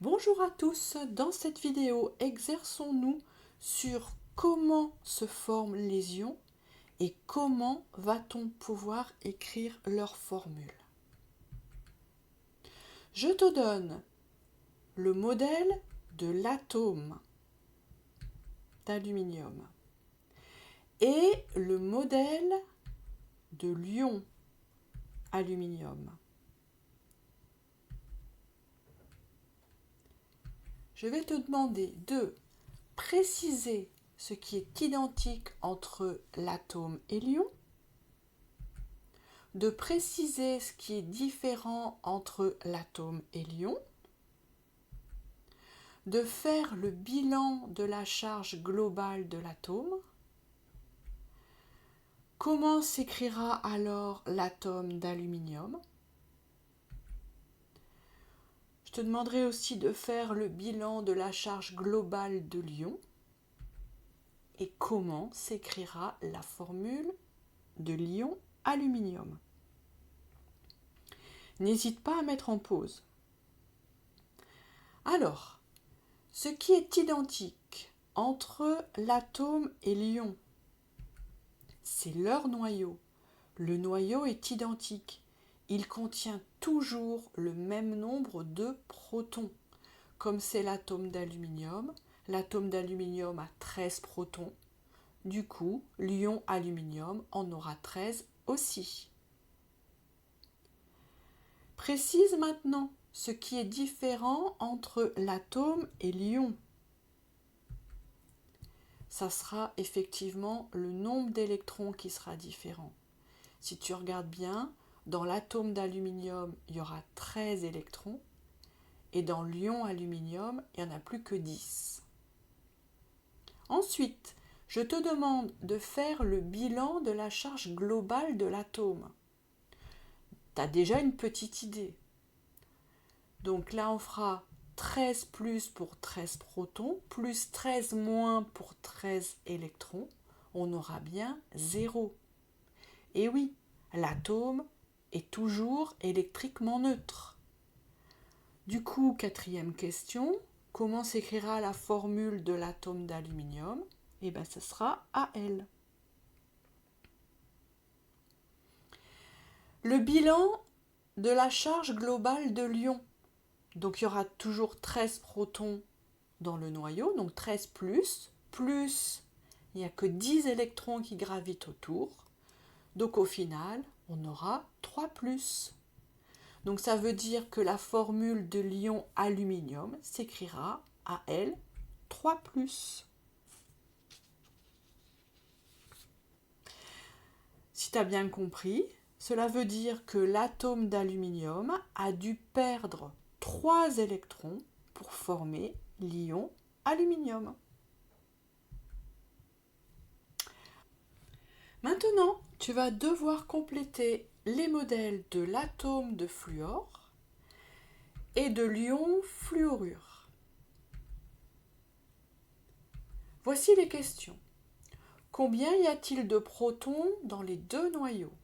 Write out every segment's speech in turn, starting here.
Bonjour à tous, dans cette vidéo, exerçons-nous sur comment se forment les ions et comment va-t-on pouvoir écrire leur formule. Je te donne le modèle de l'atome d'aluminium et le modèle de l'ion aluminium. Je vais te demander de préciser ce qui est identique entre l'atome et l'ion, de préciser ce qui est différent entre l'atome et l'ion, de faire le bilan de la charge globale de l'atome. Comment s'écrira alors l'atome d'aluminium? Je te demanderai aussi de faire le bilan de la charge globale de l'ion et comment s'écrira la formule de l'ion aluminium. N'hésite pas à mettre en pause. Alors, ce qui est identique entre l'atome et l'ion, c'est leur noyau. Le noyau est identique. Il contient toujours le même nombre de protons. Comme c'est l'atome d'aluminium a 13 protons. Du coup, l'ion aluminium en aura 13 aussi. Précise maintenant ce qui est différent entre l'atome et l'ion. Ça sera effectivement le nombre d'électrons qui sera différent. Si tu regardes bien, dans l'atome d'aluminium, il y aura 13 électrons et dans l'ion aluminium, il n'y en a plus que 10. Ensuite, je te demande de faire le bilan de la charge globale de l'atome. Tu as déjà une petite idée. Donc là, on fera 13 plus pour 13 protons, plus 13 moins pour 13 électrons. On aura bien 0. Et oui, l'atome est toujours électriquement neutre. Du coup, quatrième question, comment s'écrira la formule de l'atome d'aluminium? Eh bien, ce sera Al. Le bilan de la charge globale de l'ion. Donc, il y aura toujours 13 protons dans le noyau, donc 13 plus, il n'y a que 10 électrons qui gravitent autour. Donc, au final, on aura 3 plus. Donc, ça veut dire que la formule de l'ion aluminium s'écrira Al 3 plus. Si tu as bien compris, cela veut dire que l'atome d'aluminium a dû perdre 3 électrons pour former l'ion aluminium. Maintenant, tu vas devoir compléter les modèles de l'atome de fluor et de l'ion fluorure. Voici les questions. Combien y a-t-il de protons dans les deux noyaux?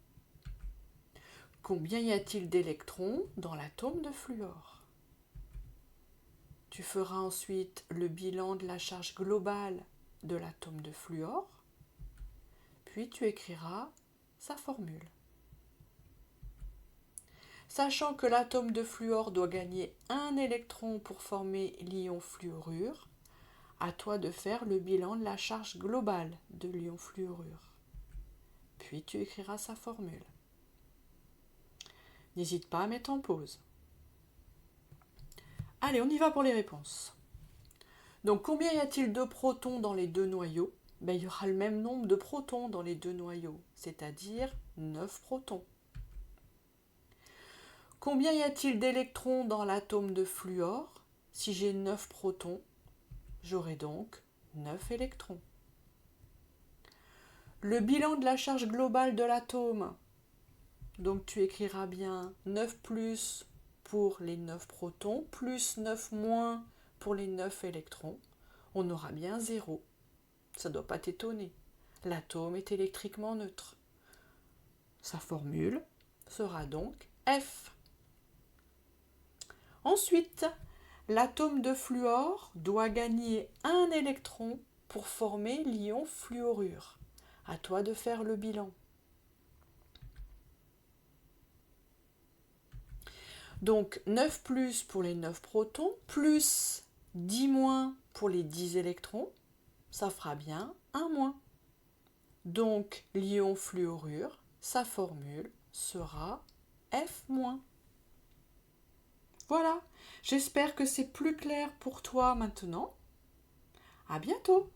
Combien y a-t-il d'électrons dans l'atome de fluor? Tu feras ensuite le bilan de la charge globale de l'atome de fluor, puis tu écriras sa formule. Sachant que l'atome de fluor doit gagner un électron pour former l'ion fluorure, à toi de faire le bilan de la charge globale de l'ion fluorure. Puis tu écriras sa formule. N'hésite pas à mettre en pause. Allez, on y va pour les réponses. Donc, combien y a-t-il de protons dans les deux noyaux? Il y aura le même nombre de protons dans les deux noyaux, c'est-à-dire 9 protons. Combien y a-t-il d'électrons dans l'atome de fluor? Si j'ai 9 protons, j'aurai donc 9 électrons. Le bilan de la charge globale de l'atome, donc tu écriras bien 9 plus pour les 9 protons, plus 9 moins pour les 9 électrons. On aura bien 0. Ça ne doit pas t'étonner. L'atome est électriquement neutre. Sa formule sera donc F. Ensuite, l'atome de fluor doit gagner un électron pour former l'ion fluorure. À toi de faire le bilan. Donc 9 plus pour les 9 protons, plus 10 moins pour les 10 électrons, ça fera bien un moins. Donc l'ion fluorure, sa formule sera F-. Voilà, j'espère que c'est plus clair pour toi maintenant. À bientôt!